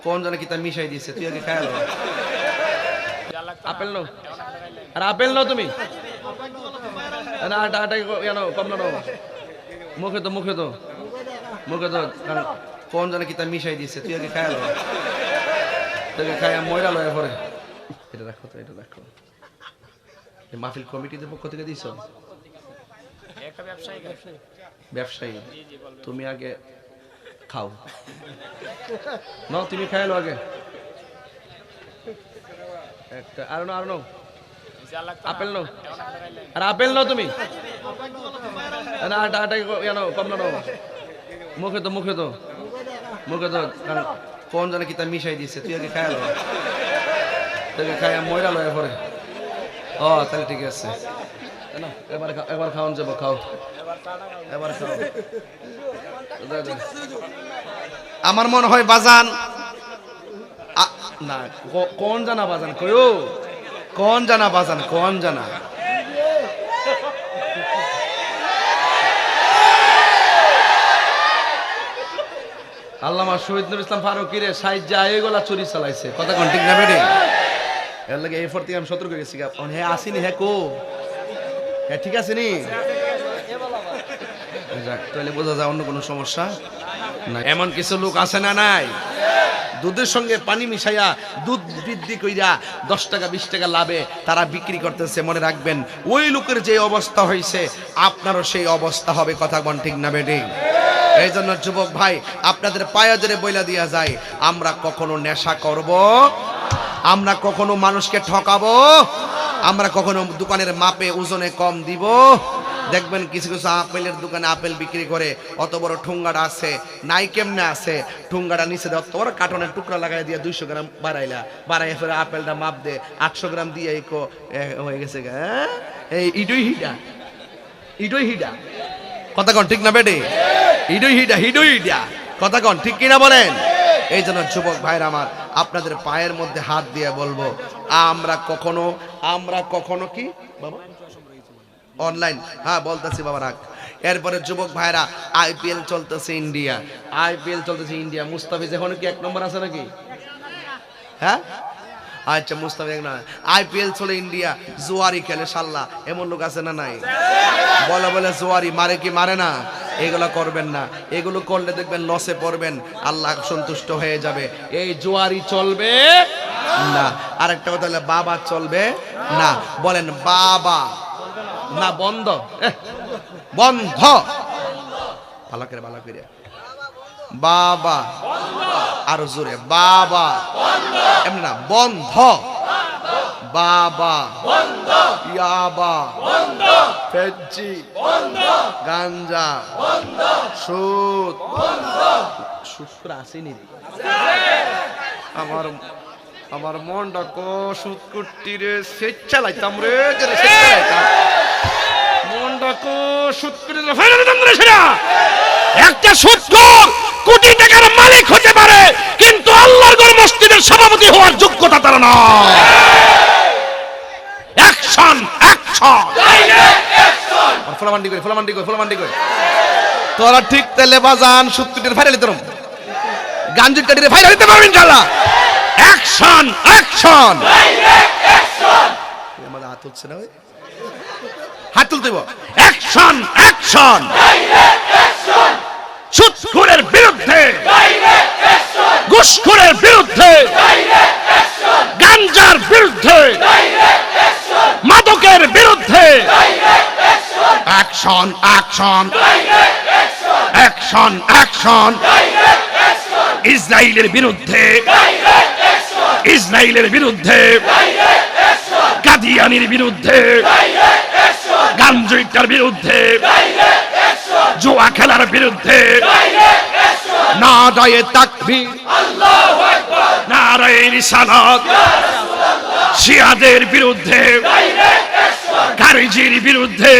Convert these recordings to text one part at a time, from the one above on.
কোন জানে কি তা মিশাই দিছে, তুই আগে খায় লো। আপেল নাও, আর আপেল নাও তুমি না, আটা আটা কেন কম না, মুখে তো মুখে তো মুখে তো কোন জানে কি তা মিশাই দিছে, তুই আগে খায় লো। তোকে খায় ময়রা লয় পরে। এটা রাখো তো, এটা রাখো। মাহফিল কমিটিদের পক্ষ থেকে দিছ? ব্যবসায়ী তুমি আগে খাও নাও, তুমি খাই লো আগে একটা। আর নাও, আর নাও, আপেল নাও, আর আপেল নাও তুমি না, আটা আটা কেন কম না, মুখে তো মুখে তো মুখে তো কোন জানে কি তা মিশাই দিছে, তুই আগে খায় লো। তোকে খায় ময়রা লয় পরে। ও তাহলে ঠিক আছে, এবার খাওয়ান যাবো, খাও এবার খাও। আমার মনে হয় বাজান না, কোন জানা বাজান কয়ো, কোন জানা বাজান, কোন জানা আল্লামা শহীদ নুরুল ইসলাম ফারুকীরে সাইজা এগুলা চুরি চালাইছে, কথা কোন ঠিক না বেটে? এর লাগে এই ফর্তি আমি সতর্ক গেছি, হ্যাঁ আসিনি, হ্যাঁ কো হ্যাঁ ঠিক আছে নি, তাহলে বোঝা যায় অন্য কোনো সমস্যা না। এমন কিছু লোক আছে না নাই, দুধের সঙ্গে পানি মিশাইয়া দুধ বৃদ্ধি কইরা 10 টাকা 20 টাকা লাভে তারা বিক্রি করতেছে। মনে রাখবেন, ওই লোকের যে অবস্থা হয়েছে আপনারও সেই অবস্থা হবে, কথা বল ঠিক না বেটি? এই জন্য যুবক ভাই, আপনাদের পায়ে ধরে বইলা দিয়া যায়, আমরা কখনো নেশা করব, আমরা কখনো মানুষকে ঠকাবো, আমরা কখনো দোকানের মাপে ওজনে কম দিব। দেখবেন কিছু কিছু আপেলের দোকানে আপেল বিক্রি করে, অত বড় ঠুঙ্গাটা আছে নাই, কেমনে আছে ঠুঙ্গাটা নিচে দেয়, অত বড় কার্টনের টুকরা লাগাই দিয়ে 200 গ্রাম বাড়াইয়া ফেরে আপেলটা মাপ দে 800 গ্রাম দিয়ে হয়ে গেছে। এই ইডুই হিডা কথা কন ঠিক না বেটে? ইডুই হিডা কথা কন ঠিক কিনা বলেন? এই জন্য যুবক ভাইরা আমার, আপনাদের পায়ের মধ্যে হাত দিয়ে বলবো, আমরা কখনো কি বাবা অনলাইন, হ্যাঁ বলতেছি বাবা রাখ। এরপরে যুবক ভাইরা, আইপিএল চলতেছে ইন্ডিয়া, মুস্তাফিজ এখন কি 1 নম্বর আছে নাকি? হ্যাঁ আচ্ছা, মুস্তাফিজ 1 নম্বর। আইপিএল চলে ইন্ডিয়া, জুয়ারি খেলে শাল্লা, এমন লোক আছে না নাই? বলে জুয়ারি মারে কি মারে না? এগুলো করবেন না, এগুলো করলে দেখবেন লসে পড়বেন, আল্লাহ সন্তুষ্ট হয়ে যাবে। এই জুয়ারি চলবে না। আরেকটা কথা হলো, বাবা চলবে না। বলেন বাবা না, বন্ধ বন্ধ, ভালো করে বাবা, আরো জোরে বাবা, এমনি না, বন্ধ বাবা, ইয়াবা ফেজি, গাঞ্জা, সুদ করে আসেনি রে আমার মনটা সুদ কুটি রে, স্বেচ্ছা লাইতাম রে, মনটা সুদ কুটি একটা সুদখোর কোটি টাকার মালিক হতে পারে, কিন্তু আল্লাহর ঘর মসজিদের সভাপতি হওয়ার যোগ্যতা তার না। অ্যাকশন ফলামান্ডি করে তোরা ঠিক তাহলে বাজান সুদ কুটির ফাইনাল দিতে পারবো, গাঞ্জুর কাটিরে ফাইনাল দিতে পারবো ইনশাআল্লাহ। অ্যাকশন আমাদের হাত তুলছে না, হাত তুলতে অ্যাকশন সুদখোরের বিরুদ্ধে, ঘুষখোরের বিরুদ্ধে, গাঞ্জার বিরুদ্ধে, মাদকের বিরুদ্ধে অ্যাকশন ইসরায়েলের বিরুদ্ধে, কাদিয়ানির বিরুদ্ধে, গাঞ্জুইটার বিরুদ্ধে, জুয়া খেলার বিরুদ্ধে, নারায়ে তাকবীর, নারায়ে রিসালাত, শিয়াদের বিরুদ্ধে, খারিজির বিরুদ্ধে,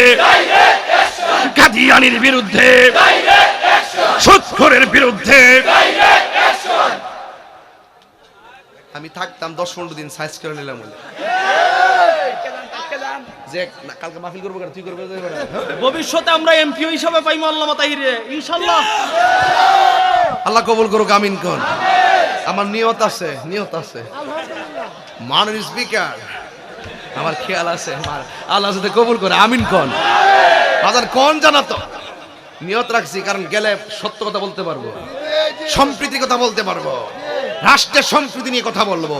কাদিয়ানির বিরুদ্ধে, সুদখোরের বিরুদ্ধে। আমি থাকতাম 10-15 দিন সাইজ করে নিলাম যে কালকে মাহফিল করবো, তুই করবো, ভবিষ্যতে আমরা এমপি হিসাবে পাইমু আল্লামা তাহিরে ইনশাআল্লাহ। আল্লাহ কবুল করুক, আমিন কোন। আমার নিয়ত আছে, নিয়ত আছে। মাননীয় স্পিকার, আমার খেয়াল আছে, আমার আল্লাহ যাতে কবুল করে, আমিন কোন বাজার কোন জানা তো নিয়ত রাখছি, কারণ গেলে সত্য কথা বলতে পারবো, সম্প্রীতির কথা বলতে পারবো, রাষ্ট্রের সম্প্রীতি নিয়ে কথা বলবো,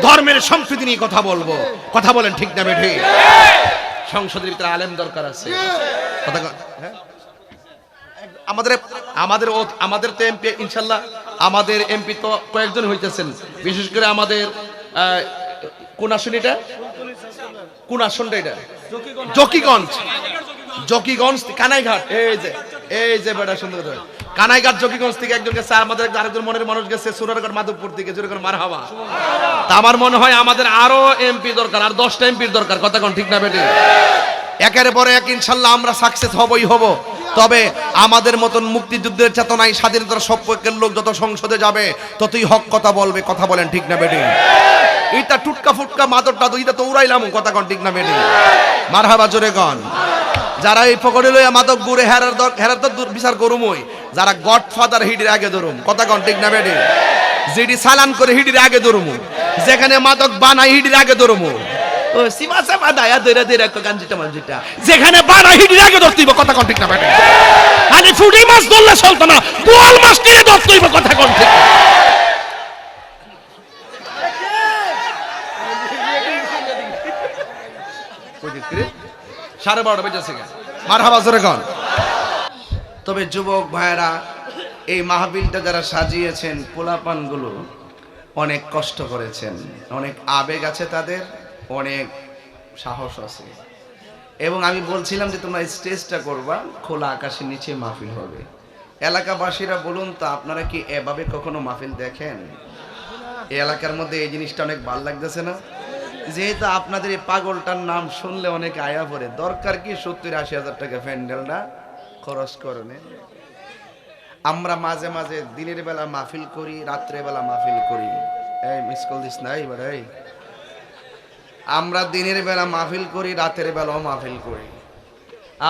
ধর্মের সম্প্রীতি নিয়ে কথা বলবো। কথা বলেন ঠিক না বেঠি? সংসদের ভিতরে আলেম দরকার আছে। কথা হ্যাঁ, আমাদের তো এমপি ইনশাল্লাহ, আমাদের এমপি তো কয়েকজন হইতেছেন, বিশেষ করে আমাদের কোন আসন এটা, কোন আসনটা এটা, জকিগঞ্জ, জকিগঞ্জ কানাইঘাট, এই যে বেটা সুন্দর কানাইঘাট জকিগঞ্জ থেকে একজন গেছে, আমাদের আরেকজন মনের মানুষ গেছে সুরারগড় মাধবপুর থেকে, যেরকম মারহাবা। তা আমার মনে হয় আমাদের আরো এমপি দরকার, আর 10টা এমপির দরকার। কথা কোন ঠিক না বেটি? একের পরে এক ইনশাল্লাহ আমরা সাকসেস হবই হব। তবে আমাদের মতন মুক্তিযুদ্ধের চেতনায় স্বাধীনতার সপক্ষের লোক যত সংসদে যাবে ততই হক কথা বলবে। কথা বলেন ঠিক না বেটি? এটা টুটকা ফুটকা মাদরটা দুইটা তো উড়াইলাম। কথা কোন ঠিক না বেটি? মারহাবা জোরে গন। যারা এই পকড়ে লইয়া মাদক গুড়ে হেরার তো বিচার করুমই, যারা গডফাদার হিডির আগে ধরুম। কথা কোন ঠিক না বেটি? যেটি চালান করে হিডির আগে ধরুম, যেখানে মাদক বানাই হিডির আগে ধরুম, ও সীমা সামা দায়া দইরা দইরা কাঞ্জিটা মাঞ্জিটা যেখানে বানাই হিডির আগে ধরতেইব। কথা কোন ঠিক না বেটি? আরে ফুটি মাছ ধরলে চলতো না, বোয়াল মাছ নিয়ে ধরতেইব। কথা কোন ঠিক? সাড়ে 12টা বেজেছে, মারহাবা জোরে কোন। তবে যুবক ভাইরা, এই মাহফিলটা যারা সাজিয়েছেন, পোলাপানগুলো অনেক কষ্ট করেছেন, অনেক আবেগ আছে তাদের, অনেক সাহস আছে। এবং আমি বলছিলাম যে তোমরা স্টেজটা করবা, খোলা আকাশের নিচে মাহফিল হবে। এলাকাবাসীরা বলুন তো, আপনারা কি এভাবে কখনো মাহফিল দেখেন? এই এলাকার মধ্যে এই জিনিসটা অনেক ভালো লাগতেছে না? যেহেতু আপনাদের এই পাগলটার নাম শুনলে অনেক আয়া পড়ে, দরকার কি 70-80 হাজার টাকা প্যান্ডেলটা খরচ করেন? আমরা মাঝে মাঝে দিনের বেলা মাহফিল করি, রাত্রে বেলা মাহফিল করি। এই মিস কল দিস না এবার। আমরা দিনের বেলা মাহফিল করি, রাতের বেলাও মাহফিল করি।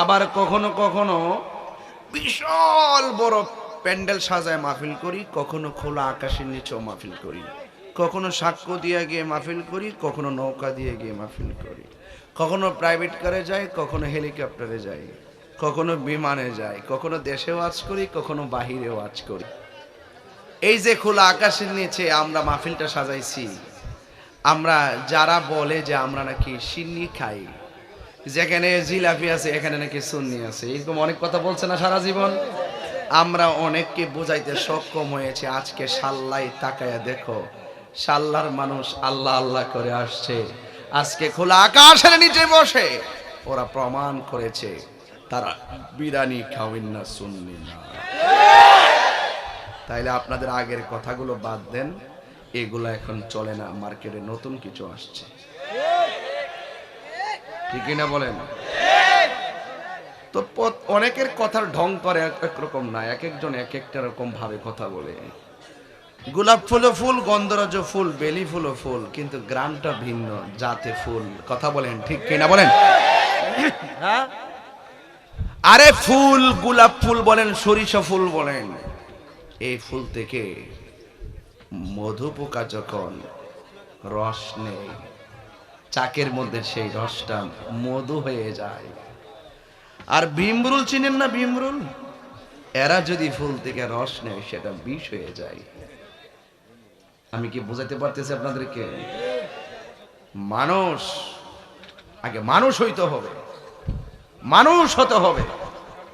আবার কখনো কখনো বিশাল বড় প্যান্ডেল সাজায় মাহফিল করি, কখনো খোলা আকাশের নিচেও মাহফিল করি, কখনো সাক্ষ্য দিয়ে গিয়ে মাহফিল করি, কখনো নৌকা দিয়ে গিয়ে মাহফিল করি, কখনো প্রাইভেট কারে যাই, কখনো হেলিকপ্টারে যাই, কখনো বিমানে যাই, কখনো দেশে ওয়াজ করি, কখনো বাহিরে ওয়াজ করি। এই যে খোলা আকাশের নিচে আমরা মাহফিলটা সাজাইছি, আমরা যারা বলে যে আমরা নাকি সিন্নি খাই, যেখানে জিলাপি আছে এখানে নাকি সুন্নি আছে, এরকম অনেক কথা বলছে না সারা জীবন। আমরা অনেককে বোঝাইতে সক্ষম হয়েছে। আজকে সাল্লাই তাকায়া দেখো, সাল্লার মানুষ আল্লাহ আল্লাহ করে আসছে। আজকে খোলা আকাশের নিচে বসে ওরা প্রমাণ করেছে তারা বিরিয়ানি খাওয়েন না, সুন্নি না। তাইলে আপনাদের আগের কথাগুলো বাদ দেন, এগুলো এখন চলে না, মার্কেটে নতুন কিছু আসছে। ঠিকই না বলেন? তো অনেকের কথার ঢং করে একরকম না, এক একজন এক একটা রকম ভাবে কথা বলে। গোলাপ ফুলও ফুল, গন্ধরাজ ফুল, বেলি ফুলও ফুল, কিন্তু গ্রামটা ভিন্ন, জাতে ফুল। কথা বলেন ঠিক কিনা বলেন? আরে ফুল, গোলাপ ফুল বলেন, সরিষা ফুল বলেন, এই ফুল থেকে মধু পোকা যখন রস নেই, চাকের মধ্যে সেই রসটা মধু হয়ে যায়। আর ভীমরুল চিনেন না? ভীমরুল, এরা যদি ফুল থেকে রস নেয় সেটা বিষ হয়ে যায়। আমি কি বোঝাতে পারতেছি আপনাদেরকে? মানুষ আগে মানুষ হইতে হবে, মানুষ হতে হবে।